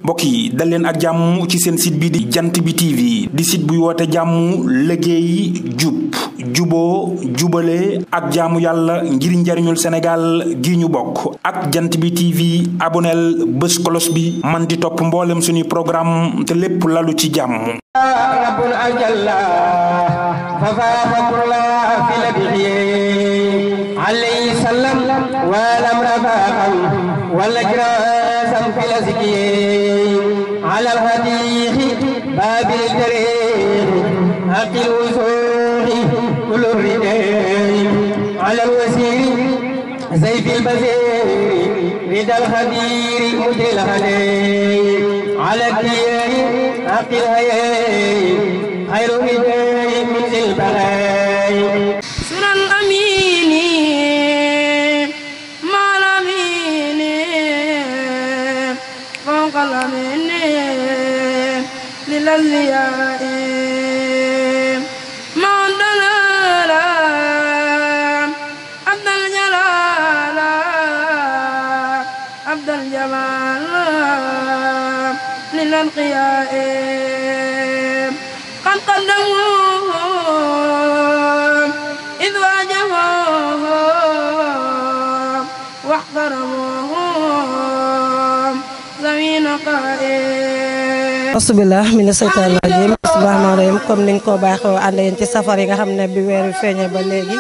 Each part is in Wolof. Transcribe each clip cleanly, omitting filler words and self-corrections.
mbokk yi dal leen ak jàmm ci seen site bi di jant bi TV di site buy woote jàmm liggéey jub juboo jubale ak jaamu yàlla ngir njariñul Sénégal gi ñu bokk ak jant bi TV aboneel bés kolos bi man di topp mboolem suñuy programme te lépp lalu ci jàmm. rabbul ajalla alayhi salam wa lam rafaqam wala grasam filasiki على الهديخ باب التاريخ حق الوصول كل الرداء على الوسيل زيف البزير رضا الخدير مجري الهدي على الديار حق الهياء خير رداء من ذي البلاء سر الأمين مع الأمين فوق الأمين للأولياء ما دلال عبد الجلال عبد الجمال للأنقياء قد قدموه إذ واجهوه واحترموه ذوي نقائه asubila mina seytaan rajim bismillahir comme niñ ko baaxoo ànd yéen ci safar yi nga xam ne bi weer wi feeñee ba léegi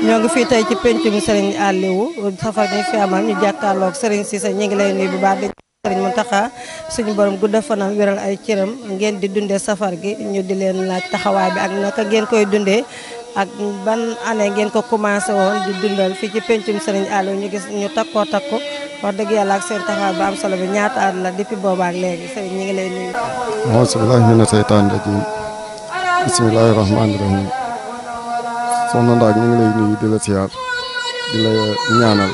ñoo ngi fii tey ci pencum Serigne Aliou safar gi fi amal ñu jàkkaarloog Serigne Cissé ñu ngi lay nuyu bu baax di Serigne Mountakha suñu borom gudda fanam wéral ay cëram ngeen di dundee safar gi ñu di leen laaj taxawaay bi ak naka ngeen koy dundee ak ban année ngeen ko commencé woon di dundal fii ci pencum Serigne Aliou ñu gis ñu takkoo takku wax dëgg yàlla ak seen taxawaay bu am solo bi ñaata at la depuis boobaak léegi Serigne ñi ngi lay nuyu. bismillahi mina seytaan rajim bismillahi rahmaani rahim soxna Ndaak ñu ngi lay nuyu di la siyaar di la ñaanal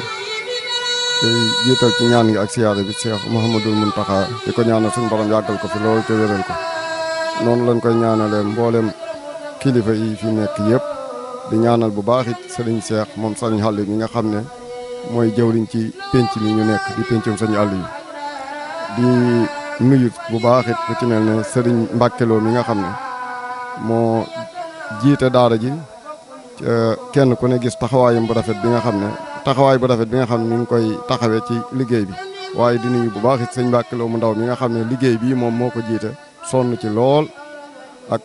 tey jiital ci ñaan gi ak siyaar bi Cheikh Mouhamadul Mountakha di ko ñaanal suñu borom yàggal ko fi loolu te wéral ko noonu lañ koy ñaanalee mboolem kilifa yi fi nekk yëpp di ñaanal bu baax it Serigne Cheikh moom Serigne Aliou mi nga xam ne mooy jëwriñ ci penc mi ñu nekk di pencum Serigne Aliou di nuyu bu baax it ku ci mel ne Serigne Mbacke Lo mi nga xam ne moo jiite daara ji kenn ku ne gis taxawaayam bu rafet bi nga xam ne mi ngi koy taxawee ci liggéey bi waaye di nuyu bu baax it Serigne Mbacke Lo mu ndaw mi nga xam ne liggéey bii moom moo ko jiite sonn ci lool ak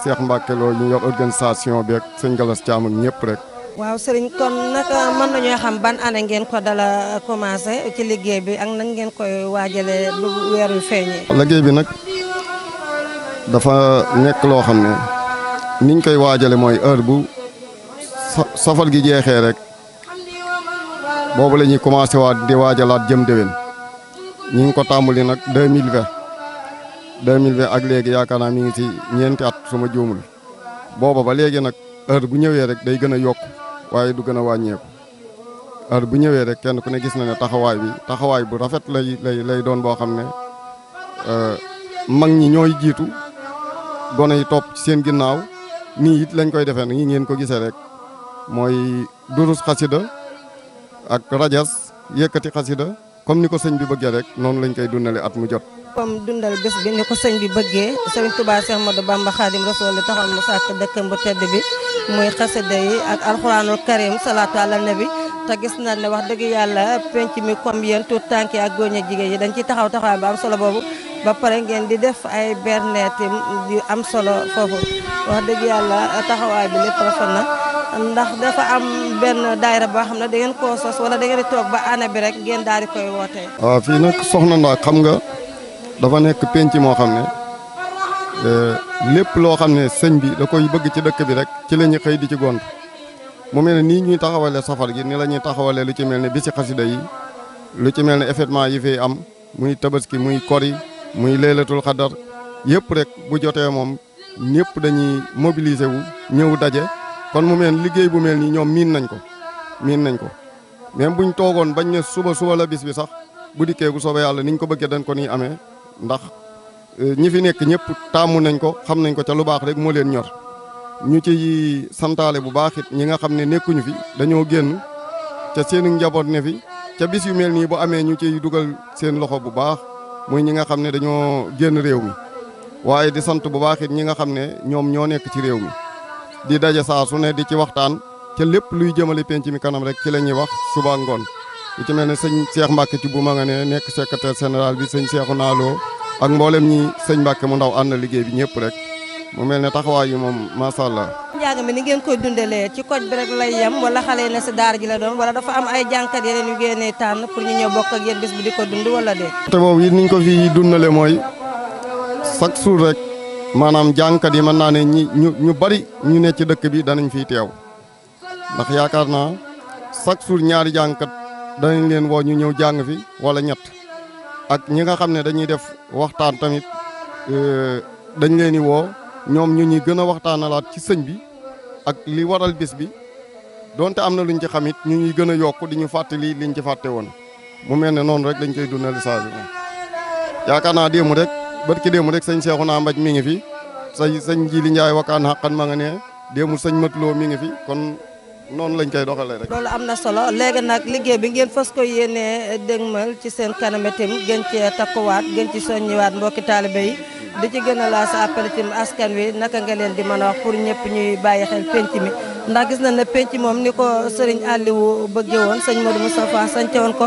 Cheikh Mbacke Lo ñu yor organisation bi ak sëñ Galas Thiam ak ñëpp rek. waaw Serigne kon nag mën nañoo xam ban année ngeen ko dala commencé ci liggéey bi ak nan ngeen koy waajalee bu weer wi feeñee. liggéey bi nag dafa nekk loo xam ne niñ koy waajale mooy heure bu safar gi jeexee rek boobu la ñuy commencé waat di waajalaat jëm déwén ñi ngi ko tàmbali nag 2020 ak léegi yaakaar naa mi ngi ci ñeenti at suma juumul booba ba léegi nag heure bu ñëwee rek day gën a yokk waaye du gën a wàññeeku heure bu ñëwee rek kenn ku ne gis na ne taxawaay bu rafet lay doon boo xam ne mag ñi ñooy jiitu gone yi topp ci seen ginnaaw nii it lañ koy defee nii ngeen ko gisee rek mooy durus xasida ak rajas yëkkati xasida comme ni ko sëñ bi bëggee rek noonu lañ koy dundale at mu jot. comme dundal bés bi ni ko sëñ bi bëggee Serigne Touba Cheikh Ahmadou Bamba Khadim Rasoul taxoon mu sàkk dëkkam bu tedd bi muy xasida yi ak alxuraanul karim salaatu ala nabi te gis na ne wax dëgg yàlla penc mi comme yéen tuut tànk yi ak góor ñi jigéen yi dañ ciy taxaw taxawaay ba am solo boobu ba pare ngeen di def ay berneet yu am solo foofu wax dëgg yàlla taxawaay bi lépp rafet na ndax dafa am benn daayira boo xam ne da ngeen koo sos wala da ngeen di toog ba année bi rek ngeen daal di koy wootee. waaw fii nag soxna Ndaak xam nga dafa nekk penc moo xam ne lépp loo xam ne sëñ bi da koy bëgg ci dëkk bi rek ci la ñu xëy di ci gont mu mel ne nii ñuy taxawalee safar gi ni la ñuy taxawalee lu ci mel ne bisi xasida yi lu ci mel ne événement yi fi am muy tabaski muy kori muy laylatul xadar yëpp rek bu jotee moom ñëpp dañuy mobiliser wu ñëw daje kon mu mel liggéey bu mel nii ñoom miin nañ ko même buñ toogoon bañ ne suba la bis bi sax bu dikkee bu soobee yàlla niñ ko bëggee dañ ko nii amee ndax ñi fi nekk ñëpp taamu nañ ko xam nañ ko ca lu baax rek moo leen ñor ñu ci santaale bu baax it ñi nga xam ne nekkuñu fi dañoo génn ca seen njaboot ne fi ca bis yu mel nii bu amee ñu ciy dugal seen loxo bu baax muy ñi nga xam ne dañoo génn réew mi waaye di sant bu baax it ñi nga xam ne ñoom ñoo nekk ci réew mi di daje saa su ne di ci waxtaan ca lépp luy jëmale penc mi kanam rek ci la ñuy wax suba ak ngoon li ci mel ne sëñ Cheikh Mbacke ci bu ma nga ne nekk secrétaire général bi sëñ Cheikhouna Lo ak mboolem ñi sëñ Mbacke mu ndaw ànd liggéey bi ñëpp rek mu mel ne taxawaay yi moom macha allah. njàng mi ni ngeen koy dundalee ci koñ bi rek lay yem wala xale yi ne si daara ji la doon wala dafa am ay jànkat yeneen yu génnee tànn pour ñu ñëw bokk ak yéen bis bi di ko dund wala déet. te boobu it niñ ko fi dundale mooy chaque jour rek maanaam jànkat yi mën naa ne ñu bari ñu ne ci dëkk bi danañ fiy teew ndax yaakaar naa chaque jour ñaari jànkat danañ leen woo ñu ñëw jàng fi wala ñett ak ñi nga xam ne dañuy def waxtaan tamit dañ leen di woo ñoom ñu ñuy gën a waxtaanalaat ci sëñ bi ak li waral bis bi donte am na luñ ci xamit ñu ñuy gën a yokk di ñu fàttali liñ ci fàtte woon mu mel ne noonu rek lañ koy dundali saa bi yaakaar naa démb rek barki démb rek sëñ Cheikhouna Mbaj mi ngi fi sëñ Jili Njaay wakaan xaqan ma nga ne démb sëñ Matloo mi ngi fi kon noonu lañ koy doxalee rek. loolu am na solo léegi nag liggéey bi ngeen fas ko yéenee dégmal ci seen kanam itam gën cee takkuwaat gën ci soññiwaat mbokki taalibe yi di ci gën a laa sa appel itam askan wi naka nga leen di mën a wax pour ñëpp ñuy bàyyi xel penc mi ndax gis nañ ne penc moom ni ko sëriñ Aliou bëggee woon sëñ Modou Moustapha sañce woon ko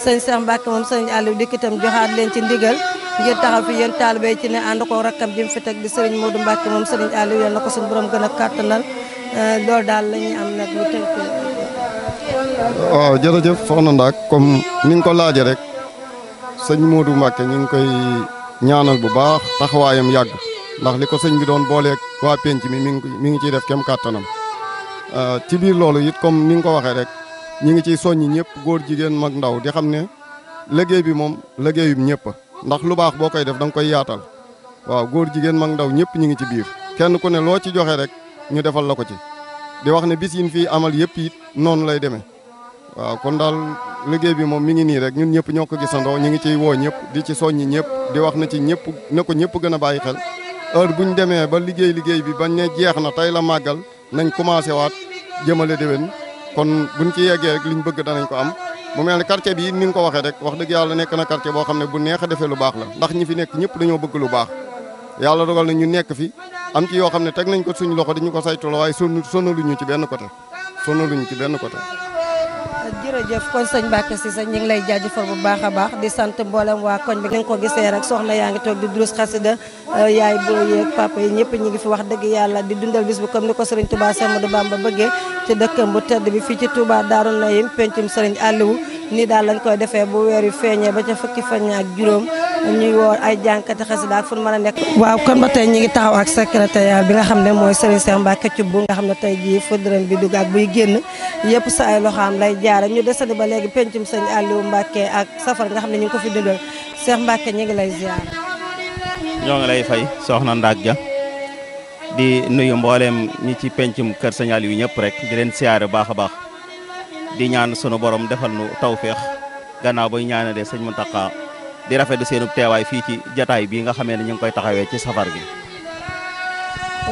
sëñ Cheikh Mbacke moom sëriñ Aliou dikk itam joxaat leen ci ndigal ngir taxaw fi yéen taalibe yi ci ne ànd ko rakkam jëm fi teg di sëriñ Modou Mbacke moom sëriñ Aliou yal na ko suñu borom gën a kàttanal loolu daal la ñuy am nag lu tënk. waaw jërëjëf soxna Ndaak comme ni nga ko laajee rek sëñ Modou Mbacke ñu ngi koy ñaanal bu baax taxawaayam yàgg ndax li ko sëñ bi doon booleeg waa penc mi mi ngi ciy def kem kàttanam ci biir loolu it comme ni nga ko waxee rek ñi ngi ciy soññi ñëpp góor jigéen mag ndaw di xam ne liggéey bi moom liggéeyum ñëpp ndax lu baax boo koy def da nga koy yaatal waaw góor jigéen mag ndaw ñëpp ñi ngi ci biir kenn ku ne loo ci joxe rek ñu defal la ko ci di wax ne bis yin fii amal yëpp it noonu lay demee waaw kon daal liggéey bi moom mi ngi nii rek ñun ñëpp ñoo ko gisandoo ñu ngi ciy woo ñëpp di ci soññi ñëpp di wax na ci ñëpp ne ko ñëpp gën a bàyyi xel heure bu ñu demee ba liggéey bi bañ ne jeex na tey la màggal nañ commencé waat jëmale déwén kon buñ ci yeggee rek liñ bëgg danañ ko am mu mel ne quartier bi ni nga ko waxee rek wax dëgg yàlla nekk na quartier boo xam ne bu neex a defee lu baax la ndax ñi fi nekk ñëpp dañoo bëgg lu baax yàlla dogal na ñu nekk fi am ci yoo xam ne teg nañ ko suñu loxo dañu ko saytuloo waaye sonaluñu ci benn côté jërëjëf kon sëñ Mbacke Cissé ñu ngi lay jaajëfal bu baax a baax di sant mboolem waa koñ bi nga ko gisee rek soxna yaa ngi toog di durus xasida yaay boo yeeg papa yi ñëpp ñi ngi fi wax dëgg yàlla di dundal bis bi comme ni ko Serigne Touba Cheikh Ahmadou Bamba bëggee ci dëkkam bu tedd bi fii ci Touba Darou Nahim pencum Serigne Aliou nii daal lañ koy defee bu weer yu feeñee ba ca fukki fan ak juróom ñuy woo ay jànkati xasida ak fu mën a nekk. waaw kon ba tey ñi ngi taxaw ak secrétaire bi nga xam ne mooy Serigne Cheikh Mbacke Thioub nga xam ne tey jii fëdërëm bi dugg ak buy génn yëpp sa ay loxaam lay jaare ñu desandi ba léegi pencum sëñ Aliou Mbacke ak safar nga xam ne ñu ngi ko fi dundal Cheikh Mbacke ñu ngi lay ziar. ñoo ngi lay fay soxna Ndaak Ja di nuyu mbooleem ñi ci pencum kër sëñ Aliou ñëpp rek di leen siyaare baax a baax di ñaan sunu borom defal nu tawféex gannaaw bay ñaanalee sëñ Mountakha di rafetlu seenu teewaay fii ci jataay bii nga xamee ne ñu ngi koy taxawee ci safar gi.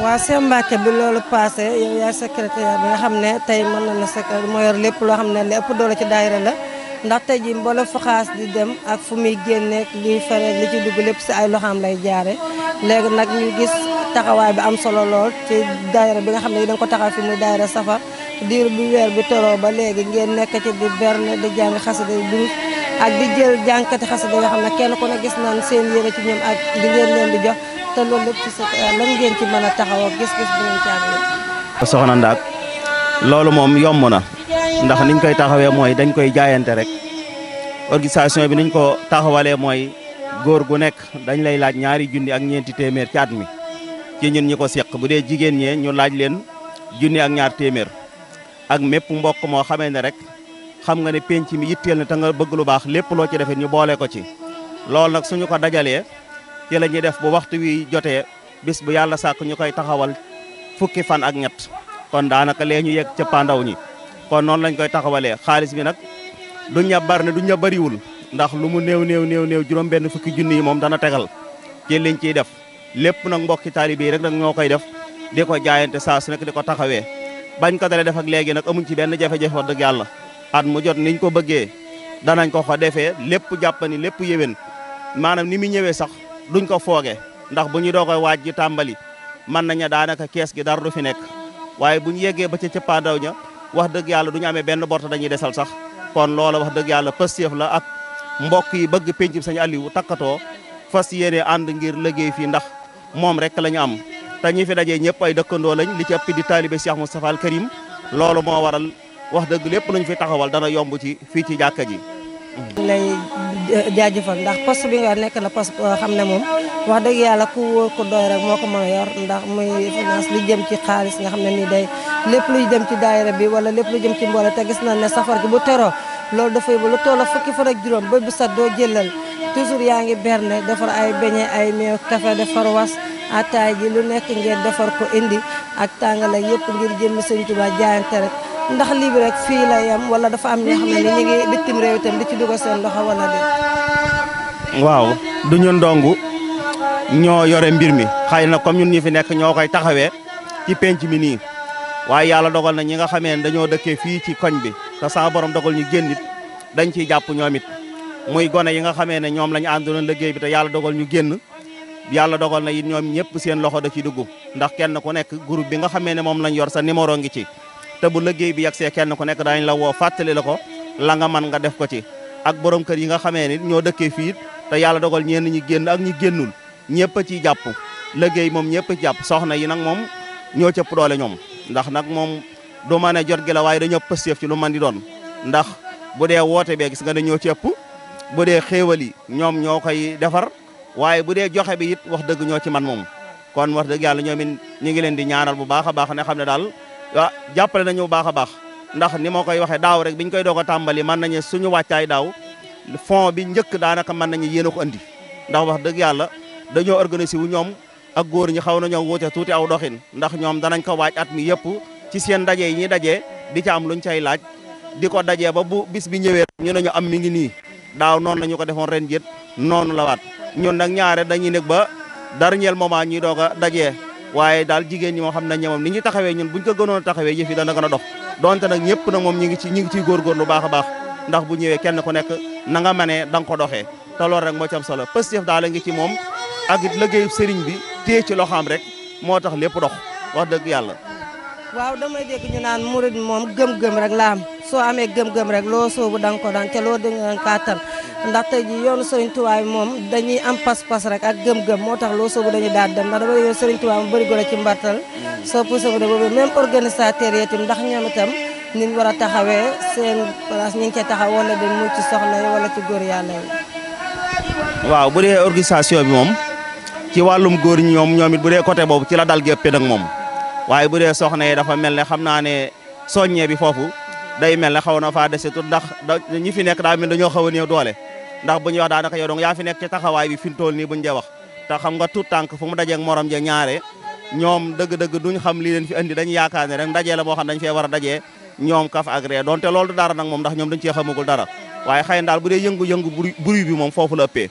waa Cheikh Mbacke bi loolu passé yow yaay secrétaire bi nga xam ne tey mën na ne secrétaire moo yor lépp loo xam ne li ëpp doole ci daayira la ndax tey jii mbooloo fa xaas di dem ak fu muy génneeg liy fereeg li ci dugg lépp si ay loxaam lay jaare léegi nag ñu gis taxawaay bi am solo lool ci daayira bi nga xam ne dañ ko taxaw fi muy daayira safar diir bu weer bi toroo ba léegi ngeen nekk ci di berne di jàng xasida yi ak di jël jànkati xasida yoo xam ne kenn ku ne gis naan seen yéene ci ñoom ak di ngeen leen di jox te loolu lépp ci sa lan ngeen ci mën a taxaw ak gis-gis bi ngeen ci am. soxna Ndaak loolu moom yomb na ndax niñ koy taxawee mooy dañ koy jaayante rek organisation bi niñ ko taxawalee mooy góor gu nekk dañ lay laaj ñaari junni ak ñeenti téeméer ci at mi ci ñun ñi ko seq bu dee jigéen ñee ñu laaj leen junni ak ñaar téeméer ak mépp mbokk moo xamee ne rek xam nga ne penc mi yitteel na te nga bëgg lu baax lépp loo ci defee ñu boole ko ci loolu nag suñu ko dajalee ci la ñuy def bu waxtu wi jotee bis bu yàlla sàkk ñu koy taxawal fukki fan ak ñett kon daanaka lee ñu yegg ca pandaw ñi kon noonu lañ koy taxawalee xaalis bi nag duñ ña bar ne duñ ña bariwul ndax lu mu néew juróom benn fukki junni yi moom dana tegal ci liñ ciy def lépp nag mbokki taalibe yi rek nag ñoo koy def di ko jaayante saa su nekk di ko taxawee bañ ko dalee def ak léegi nag amuñ ci benn jafe-jafe wax dëgg yàlla at mu jot niñ ko bëggee danañ ko defee lépp jàppani lépp yéwén maanaam ni mu ñëwee sax duñ ko fooge ndax bu ñu doog a waaj ji tàmbali mën nañu daanaka kees gi dara du fi nekk waaye bu ñu yeggee ba ca cëppaandaw ña wax dëgg yàlla du ñu amee benn borta dañuy desal sax kon loola wax dëgg yàlla pësteef la ak mbokk yi bëgg pencum Sëñ Aliou takkatoo fas yéene ànd ngir liggéey fii ndax moom rek la ñu am te ñi fi dajee ñëpp ay dëkkandoo lañ li ci ëpp di taalibe Cheikh Moustapha Al Karim loolu moo waral wax dëgg lépp luñ fi taxawal dana yomb ci fii ci jàkka ji. lay jaajëfal ndax poste bi nga nekk na poste boo xam ne moom wax dëgg yàlla ku wóor ku doy rek moo ko mën a yor ndax muy finance li jëm ci xaalis nga xam ne nii day lépp luy jëm ci daayira bi wala lépp lu jëm ci mboole te gis nañ ne safar gi bu teroo loolu dafay ba lu toll fukki fan ak juróom ba bu sat doo jëlal toujours yaa ngi berne defar ay beñe ay meew café defar was ataay ji lu nekk ngeen defar ko indi ak tàngale yëpp ngir jëmmi Sëñ Tuubaa jaayante rek ndax lii bi rek fii la yem wala dafa am ñoo xam ne ni ñu ngi bitim réew itam di ci dugal seen loxo wala déet. waaw du ñun dong ñoo yore mbir mi xëy na comme ñun ñi fi nekk ñoo koy taxawee ci penc mi nii waaye yàlla dogal na ñi nga xamee ne dañoo dëkkee fii ci koñ bi te sama borom dogal ñu génn it dañ ciy jàpp ñoom it muy gone yi nga xamee ne ñoom la ñu àndoon liggéey bi te yàlla dogal ñu génn yàlla dogal na it ñoom ñëpp seen loxo da ci dugg ndax kenn ku nekk groupe bi nga xamee ne moom lañ yor sa numéro ngi ci te bu liggéey bi yegsee kenn ku nekk daañu la woo fàttali la ko la nga mën nga def ko ci ak borom kër yi nga xamee ni ñoo dëkkee fii te yàlla dogal ñenn ñi génn ak ñi génnul ñëpp a ciy jàpp liggéey moom ñëpp a ci jàpp soxna yi nag moom ñoo cëpp doole ñoom ndax nag moom du mën a jot gi la waaye dañoo pësteef ci lu man di doon ndax bu dee woote bee gis nga ne ñoo ci ëpp bu dee xéewal yi ñoom ñoo koy defar waaye bu dee joxe bi it wax dëgg ñoo ci man moom kon wax dëgg yàlla ñoom it ñu ngi leen di ñaanal bu baax a baax ne xam ne daal jàppale nañu bu baax a baax ndax ni ma koy waxee daaw rek biñ koy doog a tàmbali mën nañu suñu wàccaay daaw fond bi njëkk daanaka mën nañu yéen a ko andi ndax wax dëgg yàlla dañoo organisé wu ñoom ak góor ñi xaw nañoo wuute tuuti aw doxin ndax ñoom danañ ko waaj at mi yëpp ci seen daje yi ñuy dajee di ca am luñ cay laaj di ko dajee ba bu bis bi ñëwee ñu ne ñu am mi ngi nii daaw noonu la ñu ko defoon ren jët noonu la waat ñun nag ñaare dañuy nekk ba dernier moment ñuy doog a dajee waaye daal jigéen ñi moo xam nañ ne moom ni ñu taxawee ñun buñ ko gënoon a taxawee yëf yi dana gën a dox donte nag ñëpp nag moom ñi ngi ciy góorgóorlu baax a baax ndax bu ñëwee kenn ku nekk na nga mënee da nga ko doxee te loolu rek moo ci am solo pëstef daal a ngi ci moom ak it liggéeyu sëriñ bi téye ci loxaam rek moo tax lépp dox wax dëgg yàlla. waaw damay dégg ñu naan murid moom gëm-gëm rek la am soo amee gëm-gëm rek loo soobu da nga ko daan ca loo dégg nga kàttan ndax tey ji yoonu Sëriñ Tuubaa moom dañuy am pas-pas rek ak gëm-gëm moo tax loo soobu dañuy daal dem ndax dama yow Sëriñ Tuubaa mu bëri gone ci mbartal soo poussé bu de boobu même organisateur yi itam ndax ñoom itam ni ñu war a taxawee seen place ñu ngi cee taxaw wala dañ mu ci soxna yi wala ci góor yàlla yi. waaw bu dee organisation bi moom ci wàllum góor ñi ñoom it bu dee côté boobu ci la dal géppe nag moom waaye bu dee soxna yi dafa mel ne xam naa ne soññee bi foofu day mel ne xaw na faa dese tut ndax ñi fi nekk daa mel dañoo xaw a néew doole ndax bu ñuy wax daanaka yow donc yaa fi nekk ci taxawaay bi fi mu toll nii buñ dee wax te xam nga tout tànk fu mu dajeeg morom je ñaare ñoom dëgg-dëgg duñ xam li leen fi andi dañu yaakaar ne rek ndaje la boo xam dañ fee war a dajee ñoom kaf agré donte loolu du dara nag moom ndax ñoom dañ cee xamagul dara waaye xëy na daal bu dee yëngu-yëngu bruit bi moom foofu la ëppee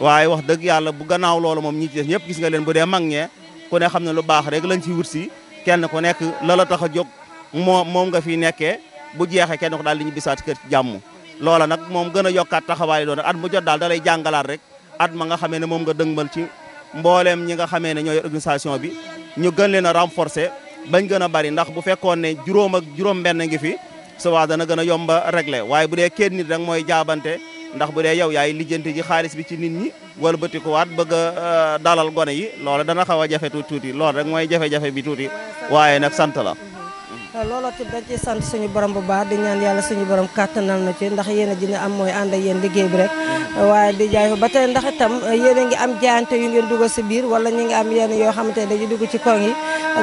waaye wax dëgg yàlla bu gannaaw loolu moom ñi ci des ñëpp gis nga leen bu dee mag ñee ku ne xam ne lu baax rek lañ ci wut si kenn ku nekk la la tax a jóg moom nga fi nekkee bu jeexee kenn ko daal di ñu bisaat kër ci jàmm loola nag moom gën a yokkaat taxawaay doon at mu jot daal da lay jàngalaat rek at ma nga xamee ne moom nga dëngmal ci mbooleem ñi nga xamee ne ñooy organisation bi ñu gën leen a renforcer bañ gën a bari ndax bu fekkoon ne juróom ak juróom benn ngi fi suba dana gën a yomba régler waaye bu dee kenn nit rek mooy jaabante ndax bu dee yow yaay lijjanti ji xaalis bi ci nit ñi wala bëti ko waat bëgg a dalal gone yi loola dana xaw a jafe tuuti loolu rek mooy jafe-jafe bi tuuti waaye nag sant la looloo tamit dañ ciy sant suñu borom bu baax di ñaan yàlla suñu borom kàttanal na ci ndax yéen a ji am mooy ànd ak yéen liggéey bi rek waaye di jaay ba tey ndax itam yéen a ngi am jaayante yu ngeen dugal si biir wala ñi ngi am yenn yoo xamante ne dañuy dugg ci koñ yi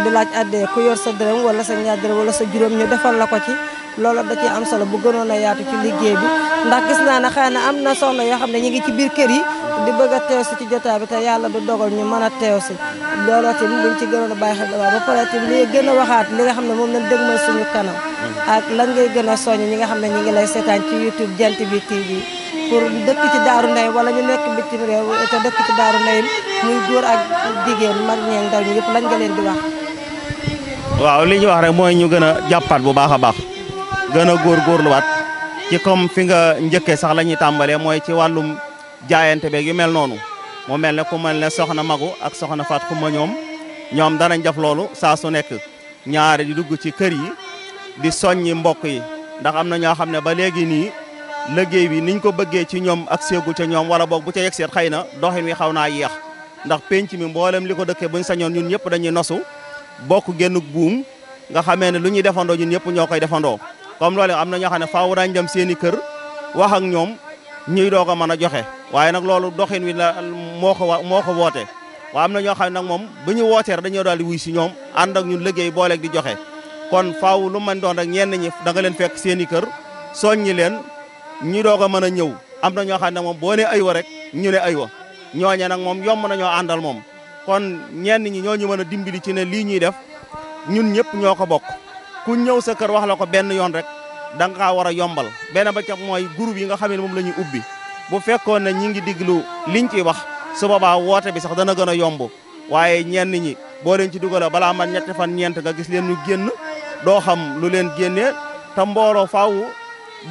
di laaj addee ku yor sa dërëm wala sa ñaar dërëm wala sa juróom ñu defal la ko ci loolu da ciy am solo bu gënoon a yaatu ci liggéey bi ndax gis naa ne xëy na am na soxna yoo xam ne ñu ngi ci biir kër yi di bëgg a teew si ci jotaay bi te yàlla du dogal ñu mën a teew si looloo tamit luñ ci gënoon a bàyyi xel ba pare tamit li gën a waxaat li nga xam ne moom lañ dëgmal suñu kanam ak lan ngay gën a soññ ñi nga xam ne ñi ngi lay seetaan ci YouTube Jant Bi TV pour dëkk ci Daaru Ndey wala ñu nekk bitim réew te dëkk ci Daaru Ndey muy góor ak jigéen mag ñeeg ndaw ñi yëpp lañ nga leen di wax. waaw li ñu wax rek mooy ñu gën a jàppaat bu baax a baax gën a góorgóorluwaat ci comme fi nga njëkkee sax la ñuy tàmbalee mooy ci wàllum jaayante beeg yu mel noonu mu mel ne ku mel ne soxna Magu ak soxna Fat Xuma ñoom danañ def loolu saa su nekk ñaare di dugg ci kër yi di soññi mbokk yi ndax am na ñoo xam ne ba léegi nii liggéey bi niñ ko bëggee ci ñoom ak séegu ca ñoom wala boog bu ca yegseet xëy na doxin wi xaw naa yéex ndax penc mi mboolem li ko dëkkee buñ sañoon ñun ñëpp dañuy nosu bokk génn buum nga xamee ne lu ñuy defandoo ñun ñëpp ñoo koy defandoo comme loolu am na ñoo xam ne faaw dañ dem seen i kër wax ak ñoom ñuy doog a mën a joxe waaye nag loolu doxin wi la moo ko woote waaye am na ñoo xam ne nag moom bu ñu wootee dañoo daal di wuy si ñoom ànd ak ñun liggéey booleeg di joxe kon faaw lu mën doon rek ñenn ñi da nga leen fekk seen i kër soññi leen ñi doog a mën a ñëw am na ñoo xam ne moom boo ne aywa rek ñu ne aywa ñooñe nag moom yomb nañoo àndal moom kon ñenn ñi ñoo ñu mën a dimbali ci ne lii ñuy def ñun ñëpp ñoo ko bokk ku ñëw sa kër wax la ko benn yoon rek da nga kaa war a yombal benn ba ca mooy groupe yi nga xam ne moom la ñuy ubbi bu fekkoon ne ñi ngi diglu liñ ciy wax su boobaa woote bi sax dana gën a yomb waaye ñenn ñi boo leen ci dugalee balaa man ñetti fan ñeent nga gis leen ñu génn doo xam lu leen génnee te mbooloo faaw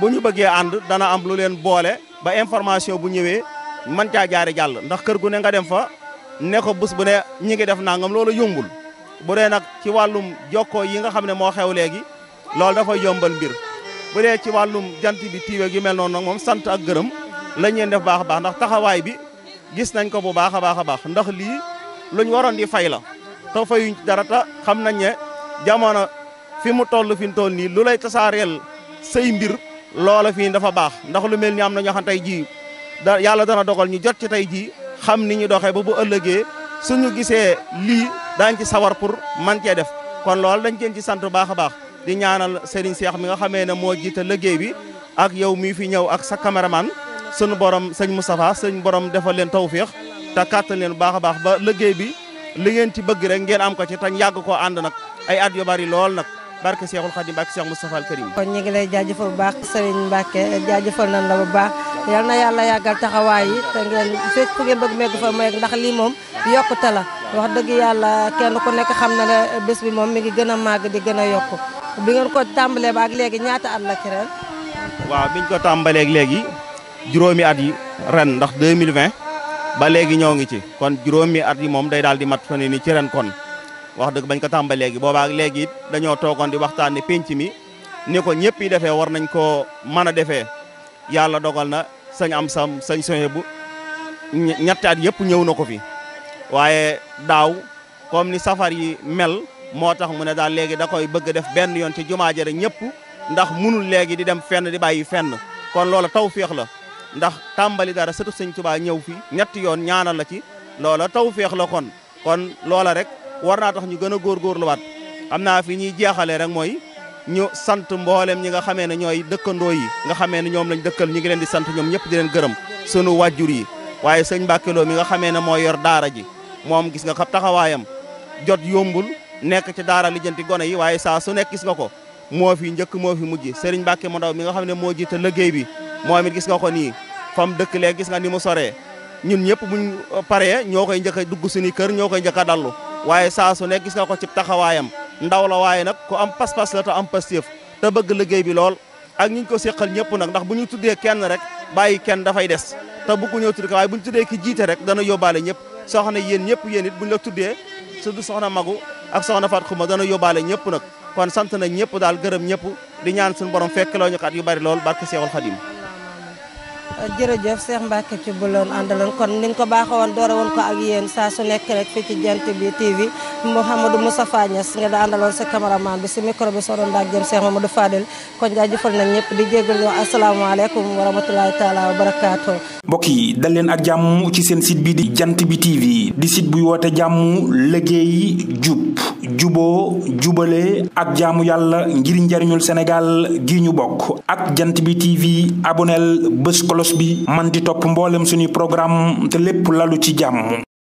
bu ñu bëggee ànd dana am lu leen boole ba information bu ñëwee man caa jaare jàll ndax kër gu ne nga dem fa ne ko bés bu ne ñi ngi def nangam loolu yombul bu dee nag ci wàllum jokkoo yi nga xam ne moo xew léegi loolu dafa yombal mbir bu dee ci wàllum jant bi tiiwe yu mel noonu nag moom sant ak gërëm lañ leen def baax a baax ndax taxawaay bi gis nañ ko bu baax a baax a baax ndax lii luñ waroon di fay la te fayuñ dara ta xam nañ ne jamono fi mu toll nii lu lay tasaareel say mbir loola fii dafa baax ndax lu mel ni am na ñoo xam tey jii yàlla dana dogal ñu jot ci tey jii xam ni ñu doxee ba bu ëllëgee suñu gisee lii daañ ci sawar pour man cee def kon loolu dañ ceen ci sant bu baax a baax di ñaanal Serigne Cheikh mi nga xamee ne moo jiite liggéey bi ak yow mii fi ñëw ak sa caméraman sunu borom sëñ Moustapha sëñ borom defal leen tawféex te kàttan leen bu baax a baax ba liggéey bi li ngeen ci bëgg rek ngeen am ko ci tañ yàgg koo ànd nag ay at yu bari lool nag barke Cheikhul Khadim barke Cheikh Moustapha al Karim. kon ñu ngi lay jaajëfal bu baax Serigne Mbacke jaajëfal nañ la bu baax yal na yàlla yàggal taxawaay yi te ngeen fekk fu ngeen bëgg megg fa meeg ndax lii moom yokkute la wax dëgg yàlla kenn ku nekk xam na ne bés bi moom mi ngi gën a màgg di gën a yokku bi ngeen ko tàmbalee ba ak léegi ñaata at la ci ren. waaw biñ ko tàmbalee léegi juróomi at yi ren ndax 2020 ba léegi ñoo ngi ci kon juróomi at yi moom day daal di mat fa ne ni ci ren kon wax dëgg bañ ko tàmbalee léegi boobaa ak léegi it dañoo toogoon di waxtaan ne penc mi ni ko ñëpp yi defee war nañ koo mën a defee yàlla dogal na sañ am sam sañ soñe bu ñetti at yëpp ñëw na ko fi waaye daaw comme ni safar yi mel moo tax mu ne daal léegi da koy bëgg def benn yoon ci jumaa ja rek ñëpp ndax munul léegi di dem fenn di bàyyi fenn kon loola tawféex la ndax tàmbali dara sëtu sëñ Tuubaa ñëw fi ñetti yoon ñaanal la ci loola tawféex la kon loola rek war naa tax ñu gën a góorgóorluwaat xam naa fi ñuy jeexalee rek mooy ñu sant mboolem ñi nga xamee ne ñooy dëkkandoo yi nga xamee ne ñoom lañ dëkkal ñi ngi leen di sant ñoom ñëpp di leen gërëm sunu wàjjur yi waaye sëñ Mbàkke Lo mi nga xamee ne moo yor daara ji moom gis nga xam taxawaayam jot yombul nekk ci daara lijjanti gone yi waaye saa su nekk gis nga ko moo fi njëkk moo fi mujj Serigne Mbàkke mu ndaw mi nga xam ne moo jiite liggéey bi moom it gis nga ko nii fam dëkk léegi gis nga ni mu soree ñun ñëpp buñ paree ñoo koy njëkk a dugg suñu kër ñoo koy njëkk a dallu waaye saa su nekk gis nga ko ci taxawaayam ndaw la waaye nag ku am pas-pas la te am pastéef te bëgg liggéey bi lool ak ñu ko seqal ñëpp nag ndax bu ñu tuddee kenn rek bàyyi kenn dafay des te bëggu ñëw tudd ko waaye bu ñu tuddee ki jiite rek dana yóbbaale ñëpp soxna yéen ñëpp yéen it bu ñu la tuddee surtout soxna Magu ak soxna Fat Xuma dana yóbbaale ñëpp nag kon sant nañ ñëpp daal gërëm ñëpp di ñaan suñu borom fekk loo ñu kat yu bari lool barke Seexul Xadim jërëjëf Cheikh Mbacke ci bu loon àndaloon kon ni nga ko baaxoo woon doore woon ko ak yéen saa su nekk rek fii ci Jant bi TV Mouhamadou Moustapha Niass nga da àndaloon sa cameraman bi si micro bi soo doon daak jëm Cheikh Mamadou Fadel kon jaajëfal nañ ñëpp di jégal ñoo asalaamaaleykum wa rahmatulahi taala wa barakaatu. mbokk yi dal leen ak jàmm ci seen site bi di Jant bi TV di site buy woote jàmm liggéey jub juboo jubale ak jaamu yàlla ngir njariñul Sénégal gi ñu bokk ak Jant bi TV aboneel bés kolos bi man di topp mboolem suñuy programme te lépp lalu ci jàmm